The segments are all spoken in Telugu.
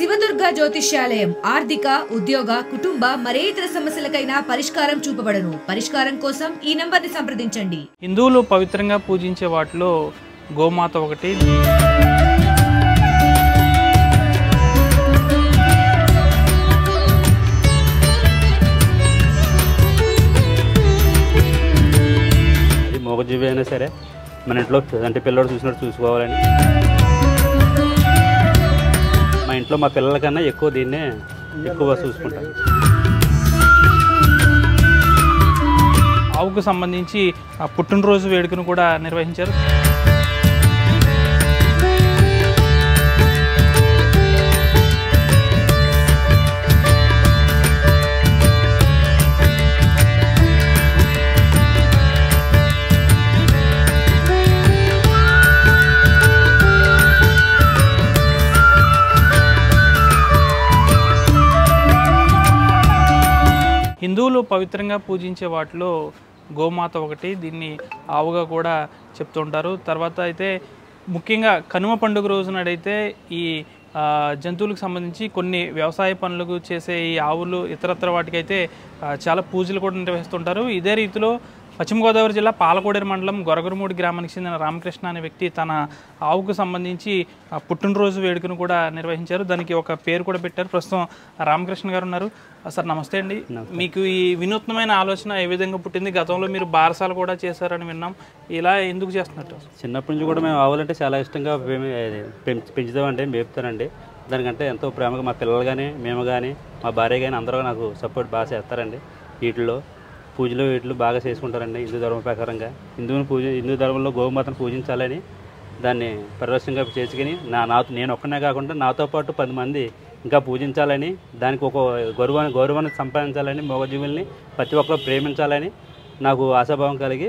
శివదుర్గ జ్యోతిష్యాలయం ఆర్థిక ఉద్యోగ కుటుంబ మరే ఇతర సమస్యలకైనా పరిష్కారం చూపబడను. పరిష్కారం కోసం ఈ నంబర్ని సంప్రదించండి. హిందువులు పవిత్రంగా పూజించే వాటిలో గోమాత ఒకటి. మూగజీవి అయినా సరే మన ఇంట్లో అంటే పిల్లడు చూసినట్టు చూసుకోవాలని, మా ఇంట్లో మా పిల్లల కన్నా ఎక్కువ దీన్నే ఎక్కువ చూసుకుంటాం. ఆవుకు సంబంధించి పుట్టినరోజు వేడుకను కూడా నిర్వహించారు. హిందువులు పవిత్రంగా పూజించే వాటిలో గోమాత ఒకటి. దీన్ని ఆవుగా కూడా చెప్తుంటారు. తర్వాత అయితే ముఖ్యంగా కనుమ పండుగ రోజునాడైతే ఈ జంతువులకు సంబంధించి కొన్ని వ్యవసాయ పనులకు చేసే ఈ ఆవులు ఇతరత్ర వాటికైతే చాలా పూజలు కూడా నిర్వహిస్తుంటారు. ఇదే రీతిలో పశ్చిమ గోదావరి జిల్లా పాలకోడేరు మండలం గొరగరమూడి గ్రామానికి చెందిన రామకృష్ణ అనే వ్యక్తి తన ఆవుకు సంబంధించి పుట్టినరోజు వేడుకను కూడా నిర్వహించారు. దానికి ఒక పేరు కూడా పెట్టారు. ప్రస్తుతం రామకృష్ణ గారు ఉన్నారు. సార్ నమస్తే అండి. మీకు ఈ వినూత్నమైన ఆలోచన ఏ విధంగా పుట్టింది? గతంలో మీరు బారసాలు కూడా చేశారని విన్నాం. ఇలా ఎందుకు చేస్తున్నట్టు? చిన్నప్పటి నుంచి కూడా మేము ఆవులంటే చాలా ఇష్టంగా పెంచుతామండి, మేపుతానండి. దానికంటే ఎంతో ప్రేమగా మా పిల్లలు కానీ మేము కానీ మా భార్య కానీ అందరూ నాకు సపోర్ట్ బాగా చేస్తారండి. వీటిలో పూజలు వీటిలో బాగా చేసుకుంటారండి. హిందూ ధర్మం ప్రకారంగా హిందూ ధర్మంలో గోమాతను పూజించాలని దాన్ని పరిరక్షణగా చేసుకుని నేను ఒక్కనే కాకుండా నాతో పాటు 10 మంది ఇంకా పూజించాలని, దానికి ఒక గౌరవాన్ని సంపాదించాలని, మూగజీవుల్ని ప్రతి ఒక్కరు ప్రేమించాలని నాకు ఆశాభావం కలిగి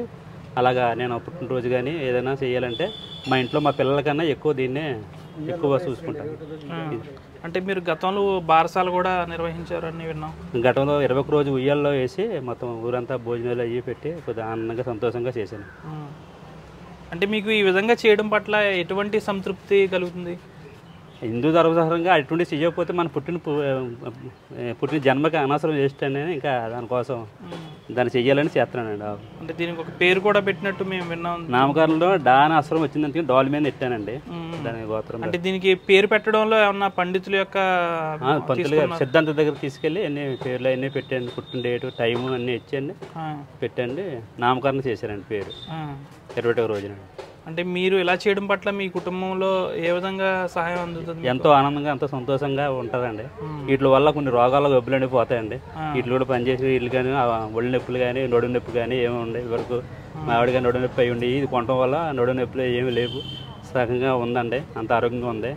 అలాగా నేను పుట్టినరోజు కానీ ఏదైనా చేయాలంటే మా ఇంట్లో మా పిల్లల కన్నా ఎక్కువ దీన్నే ఎక్కువ చూసుకుంటాను. అంటే మీరు గతంలో బారసాలు కూడా నిర్వహించారని విన్నాం. గతంలో 21 రోజు ఉయ్యాల్లో వేసి మొత్తం ఊరంతా భోజనాలు అయ్యి పెట్టి కొద్దిగా ఆనందంగా సంతోషంగా చేశాను. అంటే మీకు ఈ విధంగా చేయడం పట్ల ఎటువంటి సంతృప్తి కలుగుతుంది? హిందూ ధర్మసారంగా అటువంటి చేయకపోతే మన పుట్టిన జన్మకి అనవసరం వేస్ట్ అని ఇంకా దానికోసం దాన్ని చెయ్యాలని చేస్తున్నానండి. అంటే దీనికి ఒక పేరు కూడా పెట్టినట్టు మేము విన్నాం. నామకరణలో డాన్ ఆశ్రమం వచ్చిందంటే డాల్ మీద పెట్టానండి దాని గోత్రం. అంటే దీనికి పేరు పెట్టడంలో ఏమన్నా పండితుల యొక్క సిద్ధాంత దగ్గర తీసుకెళ్ళి అన్ని పేర్లు అన్నీ పెట్టండి, పుట్టిన డేటు టైము అన్నీ ఇచ్చండి పెట్టండి, నామకరణం చేశారండి పేరు 21 రోజున. అంటే మీరు ఇలా చేయడం పట్ల మీ కుటుంబంలో ఏ విధంగా సహాయం అందుతుంది? ఎంతో ఆనందంగా ఎంతో సంతోషంగా ఉంటుందండి. వీటి వల్ల కొన్ని రోగాలు గబ్బులు పోతాయండి. వీటిలో కూడా పనిచేసి వీళ్ళు కానీ ఒళ్ళు నొప్పులు కానీ నడుము నొప్పి కానీ ఏమి ఉండే వరకు మా ఆవిడ కానీ నడుము నొప్పి అయి ఉండి ఇది కొనడం వల్ల నడుము నొప్పులు ఏమి లేవు, సగంగా ఉందండి. అంత ఆరోగ్యంగా ఉంది,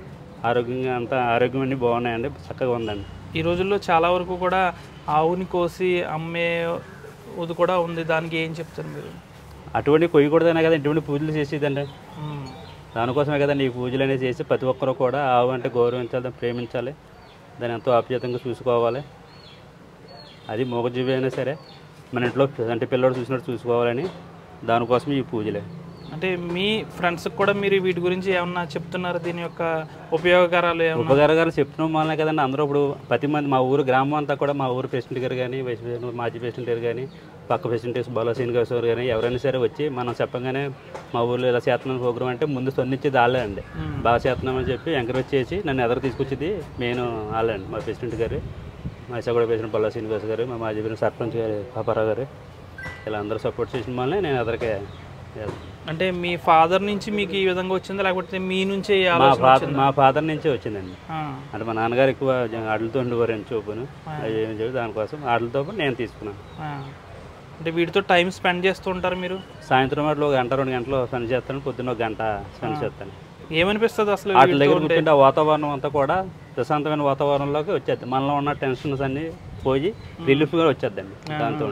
అంత ఆరోగ్యం అన్నీ బాగున్నాయండి, చక్కగా ఉందండి. ఈ రోజుల్లో చాలా వరకు కూడా ఆవుని కోసి అమ్మేది కూడా ఉంది. దానికి ఏం చెప్తారు మీరు? అటువంటి కొయ్యకూడదనే కదా ఇటువంటి పూజలు చేసేదండి. దానికోసమే కదండి ఈ పూజలు అనేది చేసి ప్రతి ఒక్కరు కూడా ఆవు అంటే గౌరవించాలి, దాన్ని ప్రేమించాలి, దాన్ని ఎంతో ఆప్యాయంగా చూసుకోవాలి. అది మూగజీవి అయినా సరే మన ఇంట్లో అంటే పిల్లడు చూసినట్టు చూసుకోవాలని దానికోసం ఈ పూజలే. అంటే మీ ఫ్రెండ్స్కి కూడా మీరు వీటి గురించి ఏమన్నా చెప్తున్నారు? దీని యొక్క ఉపయోగాలు చెప్తున్నాం వల్లనే కదండి అందరూ ఇప్పుడు ప్రతి మంది మా ఊరు గ్రామం అంతా కూడా మా ఊరు ప్రెసిడెంట్ గారు కానీ వైస్ ప్రెసిడెంట్ మాజీ ప్రెసిడెంట్ గారు కానీ పక్క ప్రెసిడెంట్ బాలశ్రీనివాస్ గారు కానీ ఎవరైనా సరే వచ్చి మనం చెప్పగానే మా ఊర్లో ఇలా చేస్తున్నాం ప్రోగ్రామ్ అంటే ముందు స్పందించేది వాళ్ళే అండి. బాగా చేస్తున్నామని చెప్పి ఎంకరేజ్ చేసి నన్ను ఎదురు తీసుకొచ్చేది నేను వాళ్ళే అండి. మా ప్రెసిడెంట్ గారు, మా విశాఖపట్నం ప్రెసిడెంట్ బాలశ్రీనివాస్ గారు, మా మాజీ సర్పంచ్ గారు పాపారావు గారు ఇలా అందరూ సపోర్ట్ చేసిన వల్లనే నేను ఎదరికే. అంటే మీ ఫాదర్ నుంచి మీకు ఈ విధంగా వచ్చిందా లేకపోతే మీ నుంచి? మా ఫాదర్ నుంచే వచ్చిందండి. అంటే మా నాన్నగారు ఎక్కువ ఆటలతో ఉండేవారండి చూపును అవి ఏమి చెప్పి దానికోసం ఆటలతో నేను తీసుకున్నాను. అంటే వీటితో టైం స్పెండ్ చేస్తూ ఉంటారు మీరు? సాయంత్రం వాటిలో 1 గంట 2 గంటలు స్పెండ్ చేస్తాను, పొద్దున్న 1 గంట స్పెండ్ చేస్తాను. ఏమనిపిస్తుంది అసలు? వాటి దగ్గర కూర్చుంటే ఆ వాతావరణం అంతా కూడా ప్రశాంతమైన వాతావరణంలోకి వచ్చేద్ది. మనలో ఉన్న టెన్షన్స్ అన్నీ పోయి రిలీఫ్గా వచ్చేద్దండి దాంతో.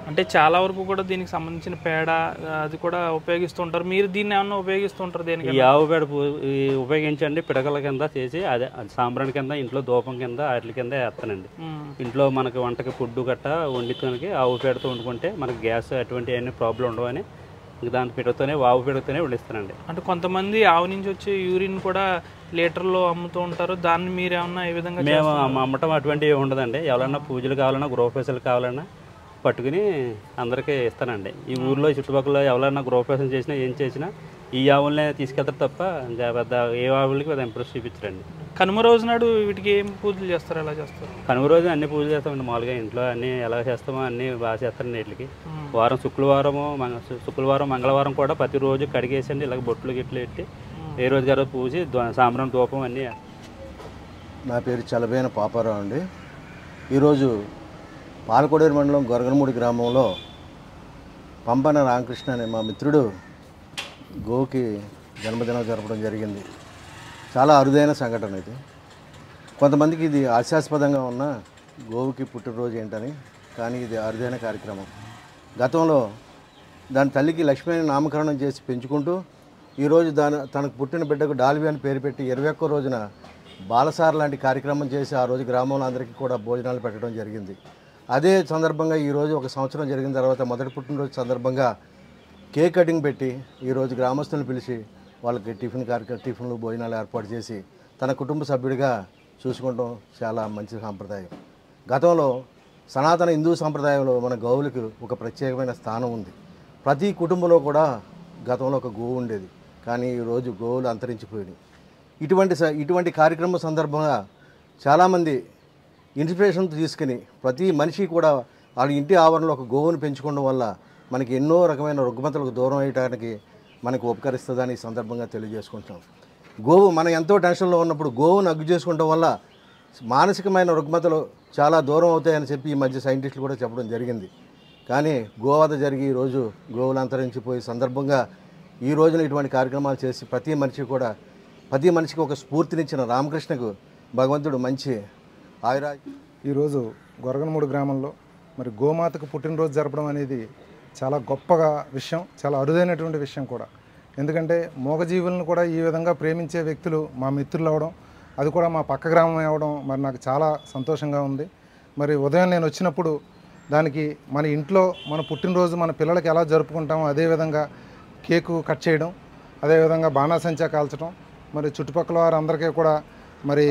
అంటే చాలా వరకు కూడా దీనికి సంబంధించిన పేడ అది కూడా ఉపయోగిస్తూ ఉంటారు. మీరు దీన్ని ఏమన్నా ఉపయోగిస్తుంటారు? దేనికి? ఈ ఆవు పేడ ఉపయోగించండి పిడకల కింద చేసి అదే సాంబ్రాణి కింద ఇంట్లో దూపం కింద వాటి కింద వేస్తానండి. ఇంట్లో మనకి వంటకి ఫుడ్ గట్ట వండుకోనికి ఆవు పేడతో వండుకుంటే మనకి గ్యాస్ అటువంటి అన్ని ప్రాబ్లం ఉండవని ఇంక దాని పెరుగుతూనే ఆవు పెరుగుతూనే వండిస్తానండి. అంటే కొంతమంది ఆవు నుంచి వచ్చే యూరిన్ కూడా లీటర్లో అమ్ముతూ ఉంటారు, దాన్ని మీరు ఏమన్నా ఏ విధంగా? మేము అమ్మటం అటువంటివి ఉండదండి. ఎవరన్నా పూజలు కావాలన్నా గృహప్రవేశాలు కావాలన్నా పట్టుకుని అందరికీ ఇస్తానండి. ఈ ఊర్లో చుట్టుపక్కల ఎవరైనా గృహప్రవేశం చేసినా ఏం చేసినా ఈ ఆవులనే తీసుకెళ్తారు తప్ప ఇంకా పెద్ద ఏ ఆవులకి పెద్ద ఇంప్రెస్ చూపించరండి. కనుమ రోజు నాడు వీటికి ఏం పూజలు చేస్తారు, ఎలా చేస్తారు? కనుమ రోజు అన్ని పూజలు చేస్తామండి. మామూలుగా ఇంట్లో అన్నీ ఎలా చేస్తామో అన్నీ బాగా చేస్తారండి. వీటికి వారం శుక్రవారం మంగళవారం కూడా ప్రతిరోజు కడిగేసండి ఇలాగ బొట్లు గిట్లు పెట్టి ఏ రోజు గారు పూజి సాంబ్రాణి ధూపం అన్నీ. నా పేరు చలబేన పాపారావు అండి. ఈరోజు పాలకోడేరు మండలం గొరగనమూడి గ్రామంలో పంపన రామకృష్ణ అనే మా మిత్రుడు గోవుకి జన్మదినం జరపడం జరిగింది. చాలా అరుదైన సంఘటన ఇది. కొంతమందికి ఇది హాస్యాస్పదంగా ఉన్న గోవుకి పుట్టినరోజు ఏంటని, కానీ ఇది అరుదైన కార్యక్రమం. గతంలో దాని తల్లికి లక్ష్మి అని నామకరణం చేసి పెంచుకుంటూ ఈరోజు తనకు పుట్టిన బిడ్డకు డాల్వి అని పేరు పెట్టి 21వ రోజున బాలసార్ లాంటి కార్యక్రమం చేసి ఆ రోజు గ్రామంలో అందరికీ కూడా భోజనాలు పెట్టడం జరిగింది. అదే సందర్భంగా ఈరోజు 1 సంవత్సరం జరిగిన తర్వాత మొదటి పుట్టినరోజు సందర్భంగా కేక్ కటింగ్ పెట్టి ఈరోజు గ్రామస్తులను పిలిచి వాళ్ళకి టిఫిన్లు భోజనాలు ఏర్పాటు చేసి తన కుటుంబ సభ్యుడిగా చూసుకోవడం చాలా మంచి సాంప్రదాయం. గతంలో సనాతన హిందూ సాంప్రదాయంలో మన గోవులకు ఒక ప్రత్యేకమైన స్థానం ఉంది. ప్రతి కుటుంబంలో కూడా గతంలో ఒక గోవు ఉండేది, కానీ ఈరోజు గోవులు అంతరించిపోయినాయి. ఇటువంటి కార్యక్రమం సందర్భంగా చాలామంది ఇన్స్పిరేషన్ తీసుకుని ప్రతి మనిషి కూడా వాళ్ళ ఇంటి ఆవరణలో ఒక గోవును పెంచుకోవడం వల్ల మనకి ఎన్నో రకమైన రుగ్మతలకు దూరం అయ్యడానికి మనకు ఉపకరిస్తుందని ఈ సందర్భంగా తెలియజేసుకుంటాం. గోవు మనం ఎంతో టెన్షన్లో ఉన్నప్పుడు గోవును అగ్గు చేసుకోవడం వల్ల మానసికమైన రుగ్మతలు చాలా దూరం అవుతాయని చెప్పి ఈ మధ్య సైంటిస్టులు కూడా చెప్పడం జరిగింది. కానీ గోవధ జరిగి ఈరోజు గోవులు అంతరించిపోయే సందర్భంగా ఈ రోజున ఇటువంటి కార్యక్రమాలు చేసి ప్రతి మనిషికి ఒక స్ఫూర్తినిచ్చిన రామకృష్ణకు భగవంతుడు మంచి ఈరోజు గొరగనమూడి గ్రామంలో మరి గోమాతకు పుట్టినరోజు జరపడం అనేది చాలా గొప్పగా విషయం, చాలా అరుదైనటువంటి విషయం కూడా. ఎందుకంటే మూగజీవులను కూడా ఈ విధంగా ప్రేమించే వ్యక్తులు మా మిత్రులు అవడం, అది కూడా మా పక్క గ్రామం అవ్వడం మరి నాకు చాలా సంతోషంగా ఉంది. మరి ఉదయం నేను వచ్చినప్పుడు దానికి మన ఇంట్లో మన పుట్టినరోజు మన పిల్లలకి ఎలా జరుపుకుంటామో అదేవిధంగా కేకు కట్ చేయడం, అదేవిధంగా బాణాసంచా కాల్చడం, మరి చుట్టుపక్కల వారందరికీ కూడా మరి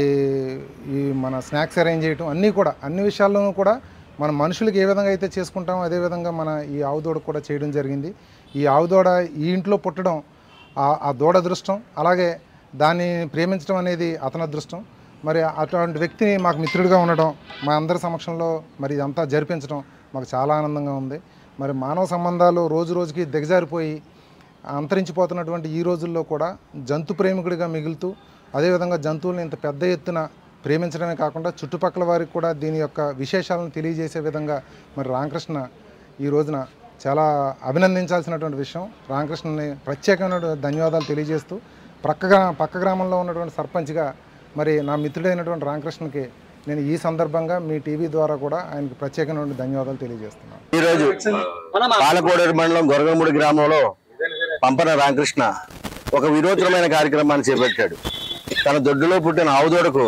ఈ మన స్నాక్స్ అరేంజ్ చేయటం అన్ని విషయాల్లోనూ కూడా మన మనుషులకి ఏ విధంగా అయితే చేసుకుంటామో అదేవిధంగా మన ఈ ఆవు దూడ కూడా చేయడం జరిగింది. ఈ ఆవు దూడ ఈ ఇంట్లో పుట్టడం ఆ దూడ అదృష్టం, అలాగే దాన్ని ప్రేమించడం అనేది అతని అదృష్టం. మరి అటువంటి వ్యక్తిని మాకు మిత్రుడిగా ఉండడం, మా అందరి సమక్షంలో మరి ఇదంతా జరిపించడం మాకు చాలా ఆనందంగా ఉంది. మరి మానవ సంబంధాలు రోజు రోజుకి దిగజారిపోయి అంతరించిపోతున్నటువంటి ఈ రోజుల్లో కూడా జంతు ప్రేమికుడిగా మిగులుతూ అదేవిధంగా జంతువులను ఇంత పెద్ద ఎత్తున ప్రేమించడమే కాకుండా చుట్టుపక్కల వారికి కూడా దీని యొక్క విశేషాలను తెలియజేసే విధంగా మరి రామకృష్ణ ఈ రోజున చాలా అభినందించాల్సినటువంటి విషయం. రామకృష్ణని ప్రత్యేకమైన ధన్యవాదాలు తెలియజేస్తూ పక్క గ్రామంలో ఉన్నటువంటి సర్పంచ్గా మరి నా మిత్రుడైనటువంటి రామకృష్ణకి నేను ఈ సందర్భంగా మీ టీవీ ద్వారా కూడా ఆయనకు ప్రత్యేకమైన ధన్యవాదాలు తెలియజేస్తున్నాను. ఈరోజు పాలకోడేరు మండలం గొరగనమూడి గ్రామంలో పంపన రామకృష్ణ ఒక వినూత్నమైన కార్యక్రమాన్ని చేపట్టాడు. తన దొడ్డులో పుట్టిన ఆవుదోడకు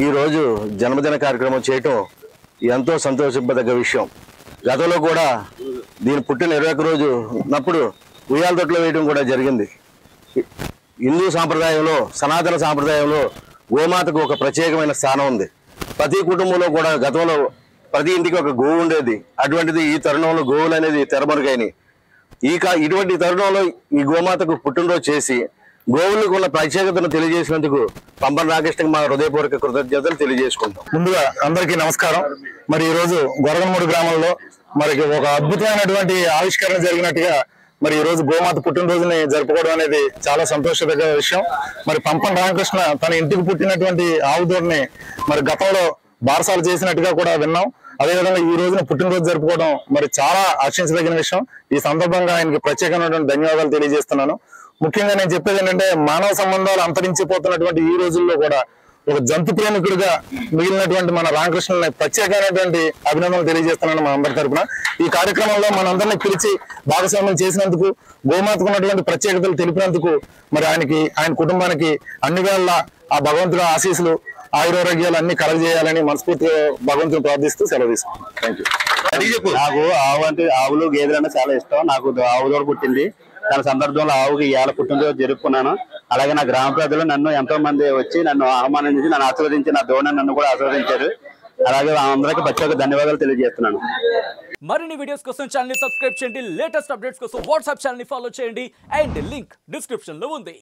ఈరోజు జన్మదిన కార్యక్రమం చేయటం ఎంతో సంతోషింపదగ్గ విషయం. గతంలో కూడా దీని పుట్టిన 21 రోజు ఉన్నప్పుడు ఉయ్యాల తొట్లో వేయడం కూడా జరిగింది. హిందూ సాంప్రదాయంలో సనాతన సాంప్రదాయంలో గోమాతకు ఒక ప్రత్యేకమైన స్థానం ఉంది. ప్రతి కుటుంబంలో కూడా గతంలో ప్రతి ఇంటికి ఒక గోవు ఉండేది. అటువంటిది ఈ తరుణంలో గోవులు అనేది తెరమరుగైనవి. ఇటువంటి తరుణంలో ఈ గోమాతకు పుట్టినరోజు చేసి గోవులకు ఉన్న ప్రత్యేకతను తెలియజేసినందుకు పంపన రామకృష్ణకి మా హృదయపూర్వక కృతజ్ఞతలు తెలియజేసుకుంటాం. ముందుగా అందరికీ నమస్కారం. మరి ఈరోజు గొరగనమూడి గ్రామంలో మరి ఒక అద్భుతమైనటువంటి ఆవిష్కరణ జరిగినట్టుగా మరి ఈరోజు గోమాత పుట్టినరోజుని జరుపుకోవడం అనేది చాలా సంతోషదగ్గ విషయం. మరి పంపన రామకృష్ణ తన ఇంటికి పుట్టినటువంటి ఆవుదోడిని మరి గతంలో బారసాలు చేసినట్టుగా కూడా విన్నాం. అదేవిధంగా ఈ రోజున పుట్టినరోజు జరుపుకోవడం మరి చాలా హర్షించదగిన విషయం. ఈ సందర్భంగా ఆయనకి ప్రత్యేకమైనటువంటి ధన్యవాదాలు తెలియజేస్తున్నాను. ముఖ్యంగా నేను చెప్పేది ఏంటంటే మానవ సంబంధాలు అంతరించిపోతున్నటువంటి ఈ రోజుల్లో కూడా ఒక జంతు ప్రేమికుడిగా మిగిలినటువంటి మన రామకృష్ణని ప్రత్యేకమైనటువంటి అభినందనలు తెలియజేస్తున్నాను మా అందరి తరపున. ఈ కార్యక్రమంలో మనందరినీ పిలిచి భాగస్వామ్యం చేసినందుకు, గోమాతకు ఉన్నటువంటి ప్రత్యేకతలు తెలిపినందుకు మరి ఆయన కుటుంబానికి అన్ని వేళ ఆ భగవంతుడి ఆశీస్సులు ఆయురారోగ్యాలు అన్ని కలగజేయాలని మనస్ఫూర్తిగా భగవంతుని ప్రార్థిస్తూ సెలవు తీసుకున్నాను. Thank you. నాకు ఆవులు గేదెలు అంటే చాలా ఇష్టం. నాకు ఆవు దూడ పుట్టింది. దాని సందర్భంలో ఆవుకి ఇవాళ పుట్టినరోజు జరుపుకున్నాను. అలాగే నా గ్రామ ప్రజలు నన్ను ఎంతో మంది వచ్చి నన్ను ఆహ్వానించి నన్ను ఆశీర్వదించి నా దూడ నన్ను కూడా ఆశీర్వదించారు. అలాగే అందరికీ ప్రత్యేక ధన్యవాదాలు తెలియజేస్తున్నాను. మరిన్ని వీడియోస్ కోసం ఛానల్ ని సబ్స్క్రైబ్ చేయండి. లేటెస్ట్ అప్డేట్స్ కోసం వాట్సాప్ ఛానల్ ని ఫాలో చేయండి. అండ్ లింక్ డిస్క్రిప్షన్ లో ఉంది.